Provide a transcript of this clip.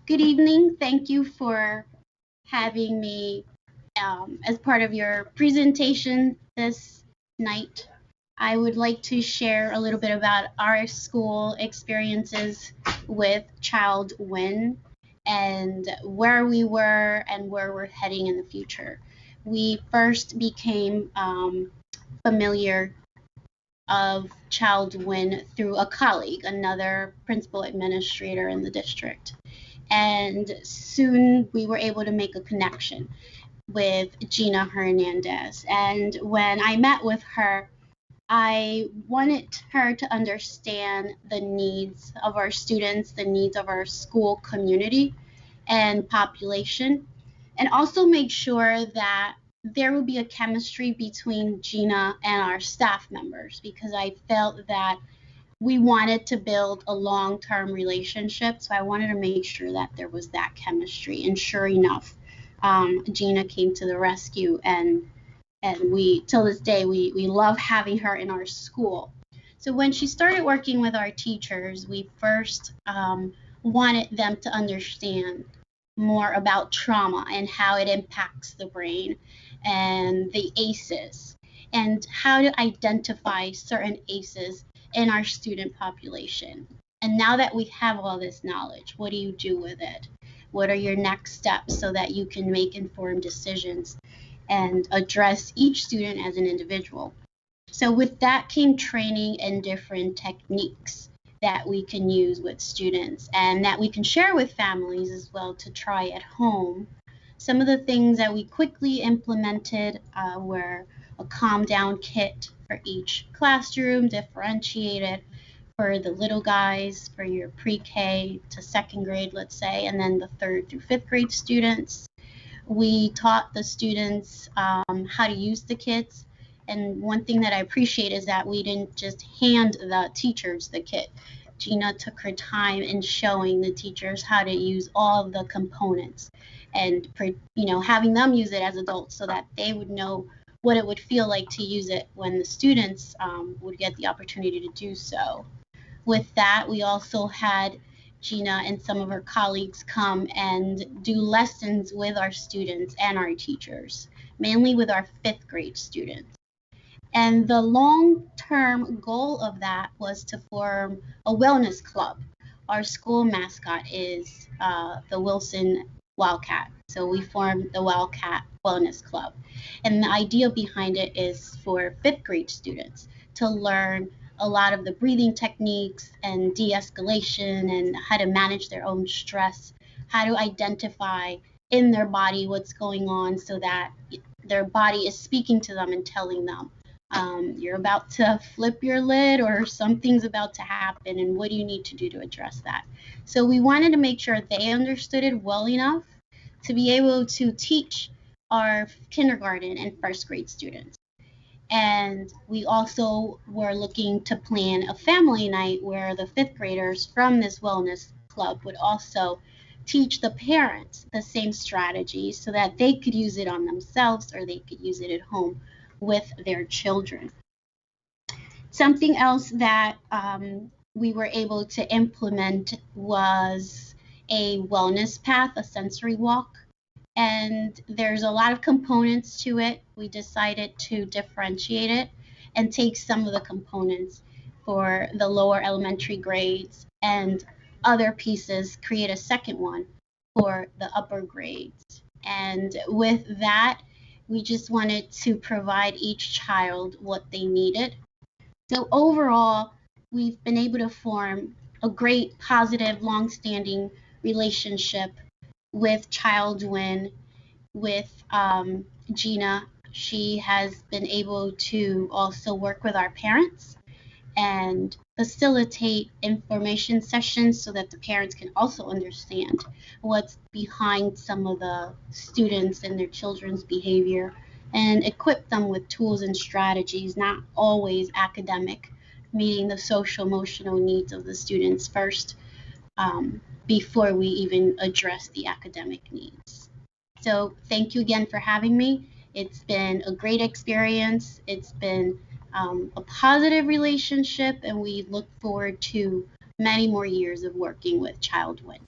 Good evening. Thank you for having me as part of your presentation this night. I would like to share a little bit about our school experiences with ChildWIN and where we were and where we're heading in the future. We first became familiar of ChildWIN through a colleague, another principal administrator in the district. And soon we were able to make a connection with Gina Hernandez. And when I met with her, I wanted her to understand the needs of our students, the needs of our school community and population, and also make sure that there would be a chemistry between Gina and our staff members, because I felt that we wanted to build a long-term relationship. So I wanted to make sure that there was that chemistry. And sure enough, Gina came to the rescue, and we, till this day, we love having her in our school. So when she started working with our teachers, we first wanted them to understand more about trauma and how it impacts the brain and the ACEs, and how to identify certain ACEs in our student population. And now that we have all this knowledge, what do you do with it? What are your next steps so that you can make informed decisions and address each student as an individual? So with that came training and different techniques that we can use with students and that we can share with families as well to try at home. Some of the things that we quickly implemented were a calm down kit for each classroom, differentiated for the little guys, for your pre-K to second grade, let's say, and then the third through fifth grade students. We taught the students how to use the kits. And one thing that I appreciate is that we didn't just hand the teachers the kit. Gina took her time in showing the teachers how to use all of the components and having them use it as adults so that they would know what it would feel like to use it when the students would get the opportunity to do so. With that, we also had Gina and some of her colleagues come and do lessons with our students and our teachers, mainly with our fifth grade students. And the long-term goal of that was to form a wellness club. Our school mascot is the Wilson Wildcat. So we formed the Wildcat Wellness Club. And the idea behind it is for fifth grade students to learn a lot of the breathing techniques and de-escalation and how to manage their own stress, how to identify in their body what's going on so that their body is speaking to them and telling them, you're about to flip your lid or something's about to happen, and what do you need to do to address that? So we wanted to make sure they understood it well enough to be able to teach our kindergarten and first grade students. And we also were looking to plan a family night where the fifth graders from this wellness club would also teach the parents the same strategies so that they could use it on themselves or they could use it at home with their children. Something else that we were able to implement was a wellness path, a sensory walk. And there's a lot of components to it. We decided to differentiate it and take some of the components for the lower elementary grades and other pieces, create a second one for the upper grades. And with that, we just wanted to provide each child what they needed. So overall, we've been able to form a great, positive, long-standing relationship with ChildWIN, with Gina. She has been able to also work with our parents and facilitate information sessions so that the parents can also understand what's behind some of the students and their children's behavior and equip them with tools and strategies, not always academic, meeting the social emotional needs of the students first before we even address the academic needs. So thank you again for having me. It's been a great experience. It's been a positive relationship, and we look forward to many more years of working with ChildWIN.